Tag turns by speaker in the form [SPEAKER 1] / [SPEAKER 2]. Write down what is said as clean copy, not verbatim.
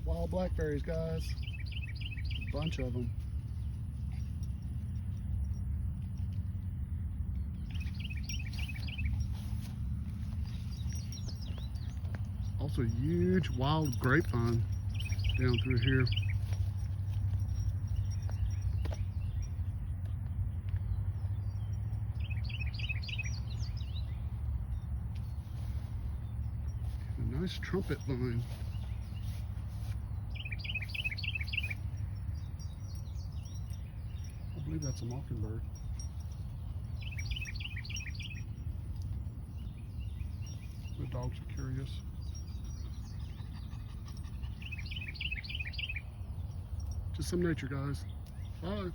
[SPEAKER 1] Wild blackberries, guys. A bunch of them. Also huge wild grapevine down through here. A nice trumpet vine. I believe that's a mockingbird. The dogs are curious. Just some nature, guys. Bye.